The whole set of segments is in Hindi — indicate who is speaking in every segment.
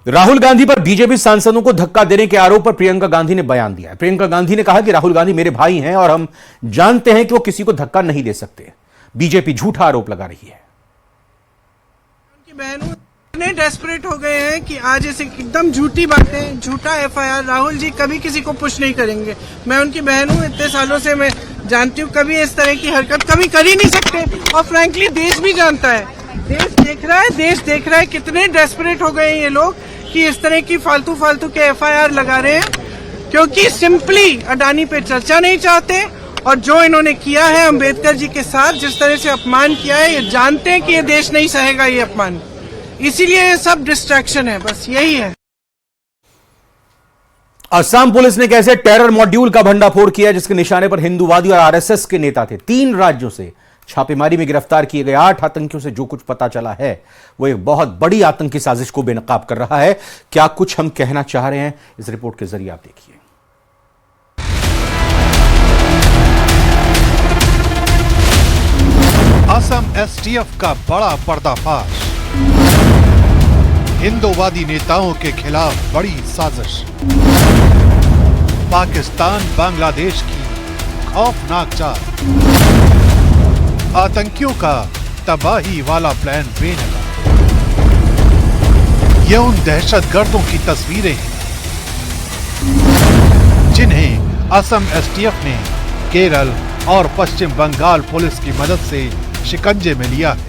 Speaker 1: राहुल गांधी पर बीजेपी सांसदों को धक्का देने के आरोप पर प्रियंका गांधी ने बयान दिया है। प्रियंका गांधी ने कहा कि राहुल गांधी मेरे भाई हैं और हम जानते हैं कि वो किसी को धक्का नहीं दे सकते। बीजेपी झूठा आरोप लगा रही है।
Speaker 2: उनकी बहनों इतने डेस्परेट हो गए हैं कि आज ऐसे एकदम झूठी बातें, झूठा एफआईआर, राहुल जी कभी किसी को पुश नहीं करेंगे। मैं उनकी बहन हूँ, इतने सालों से मैं जानती हूँ, कभी इस तरह की हरकत कभी कर ही नहीं सकते। और फ्रैंकली देश भी जानता है, देश देख रहा है कितने डेस्परेट हो गए हैं ये लोग कि इस तरह की फालतू के एफआईआर लगा रहे हैं, क्योंकि सिंपली अडानी पे चर्चा नहीं चाहते। और जो इन्होंने किया है अंबेडकर जी के साथ, जिस तरह से अपमान किया है, ये जानते हैं कि ये देश नहीं सहेगा ये अपमान, इसीलिए ये सब डिस्ट्रैक्शन है, बस यही है।
Speaker 1: असम पुलिस ने कैसे टेरर मॉड्यूल का भंडाफोड़ किया जिसके निशाने पर हिंदूवादी और आरएसएस के नेता थे। 3 राज्यों से छापेमारी में गिरफ्तार किए गए 8 आतंकियों से जो कुछ पता चला है वो एक बहुत बड़ी आतंकी साजिश को बेनकाब कर रहा है। क्या कुछ हम कहना चाह रहे हैं, इस रिपोर्ट के जरिए आप देखिए।
Speaker 3: असम एसटीएफ का बड़ा पर्दाफाश, हिंदूवादी नेताओं के खिलाफ बड़ी साजिश, पाकिस्तान बांग्लादेश की खौफनाक चाल, आतंकियों का तबाही वाला प्लान बेनकाब। ये उन दहशतगर्दों की तस्वीरें हैं जिन्हें असम एसटीएफ ने केरल और पश्चिम बंगाल पुलिस की मदद से शिकंजे में लिया है।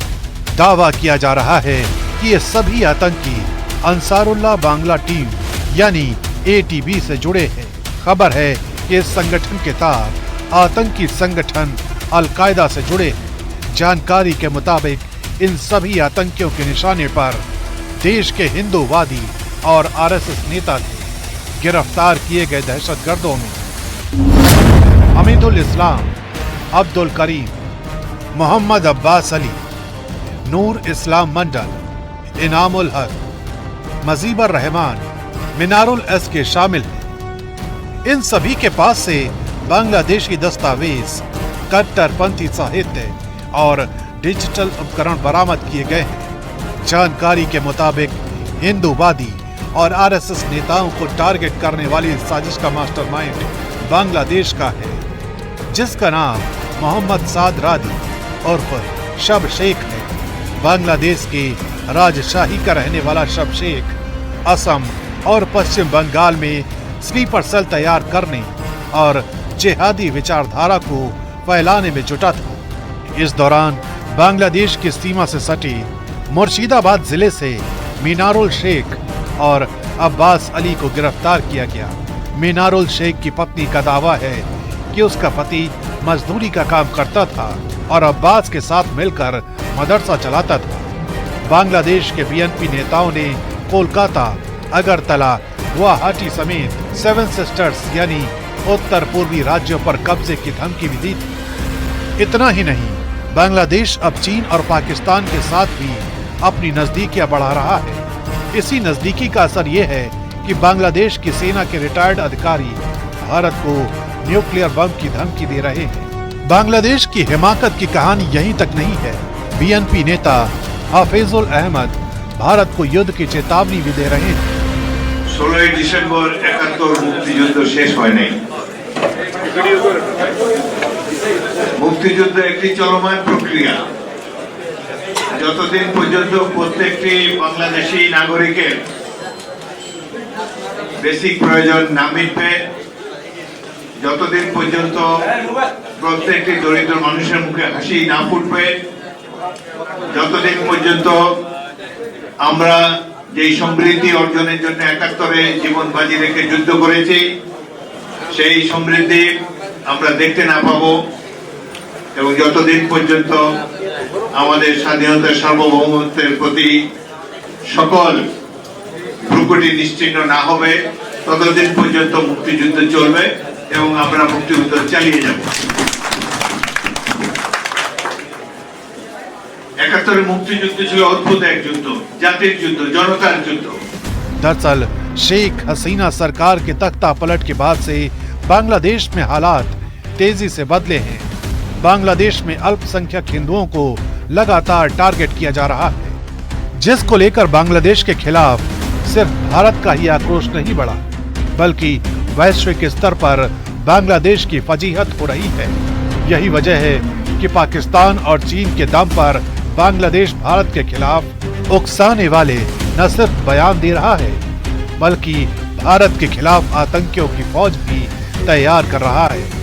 Speaker 3: दावा किया जा रहा है कि ये सभी आतंकी अंसारुल्लाह बांग्ला टीम यानी एटीबी से जुड़े हैं। खबर है कि इस संगठन के तार आतंकी संगठन अल-कायदा से जुड़े हैं। जानकारी के मुताबिक इन सभी आतंकियों के निशाने पर देश के हिंदूवादी और आरएसएस नेता थे। गिरफ्तार किए गए दहशतगर्दों में हमीदुल इस्लाम, अब्दुल करीम, मोहम्मद अब्बास अली, नूर इस्लाम मंडल, इनामुल हक, मजीबर रहमान, मिनारुल एस के शामिल हैं। इन सभी के पास से बांग्लादेशी दस्तावेज, कट्टरपंथी साहित्य और डिजिटल उपकरण बरामद किए गए हैं। जानकारी के मुताबिक हिंदूवादी और आरएसएस नेताओं को टारगेट करने वाली साजिश का मास्टरमाइंड बांग्लादेश का है, जिसका नाम मोहम्मद साद रादी उर्फ शब शेख है। बांग्लादेश के राजशाही का रहने वाला शब शेख असम और पश्चिम बंगाल में स्लीपर सेल तैयार करने और जिहादी विचारधारा को फैलाने में जुटा था। इस दौरान बांग्लादेश की सीमा से सटी मुर्शिदाबाद जिले से मिनारुल शेख और अब्बास अली को गिरफ्तार किया गया। मिनारुल शेख की पत्नी का दावा है कि उसका पति मजदूरी का काम करता था और अब्बास के साथ मिलकर मदरसा चलाता था। बांग्लादेश के बीएनपी नेताओं ने कोलकाता, अगरतला, गुवाहाटी समेत 7 सिस्टर्स यानी उत्तर पूर्वी राज्यों पर कब्जे की धमकी भी दी थी। इतना ही नहीं, बांग्लादेश अब चीन और पाकिस्तान के साथ भी अपनी नजदीकियां बढ़ा रहा है। इसी नजदीकी का असर ये है कि बांग्लादेश की सेना के रिटायर्ड अधिकारी भारत को न्यूक्लियर बम की धमकी दे रहे हैं। बांग्लादेश की हिमाकत की कहानी यहीं तक नहीं है। बीएनपी नेता हाफिजुल अहमद भारत को युद्ध की चेतावनी भी दे रहे हैं।
Speaker 4: 16 डिसेंबर 71 मुक्तियुद्ध शेष হয় নাই। মুক্তিযুদ্ধ একটি চলমান প্রক্রিয়া। যতদিন পর্যন্ত প্রত্যেকটি বাংলাদেশী নাগরিকের বেসিক প্রয়োজন না মিটবে, যতদিন পর্যন্ত প্রত্যেকটি দরিদ্র মানুষের মুখে হাসি না ফুটবে, যতদিন পর্যন্ত আমরা যেই সমৃদ্ধি অর্জনের জন্য 71-এ জীবন বাজি রেখে যুদ্ধ করেছি সেই সমৃদ্ধি আমরা দেখতে না পাবো এবং যতদিন পর্যন্ত আমাদের স্বাধীনতার সার্বভৌমত্বের প্রতি সকল ভ্রুকুটি নিশ্চিহ্ন না হবে ততদিন পর্যন্ত মুক্তিযুদ্ধ চলবে এবং আমরা মুক্তিযুদ্ধ চালিয়ে যাব। 71 মুক্তিযুদ্ধ ছিল অদ্ভুত এক যুদ্ধ, জাতির যুদ্ধ, জনতার যুদ্ধ।
Speaker 3: दरअसल शेख हसीना सरकार के तख्ता पलट के बाद से बांग्लादेश में हालात तेजी से बदले हैं। बांग्लादेश में अल्पसंख्यक हिंदुओं को लगातार टारगेट किया जा रहा है, जिसको लेकर बांग्लादेश के खिलाफ सिर्फ भारत का ही आक्रोश नहीं बढ़ा, बल्कि वैश्विक स्तर पर बांग्लादेश की फजीहत हो रही है। यही वजह है कि पाकिस्तान और चीन के दम पर बांग्लादेश भारत के खिलाफ उकसाने वाले न सिर्फ बयान दे रहा है, बल्कि भारत के खिलाफ आतंकियों की फौज भी तैयार कर रहा है।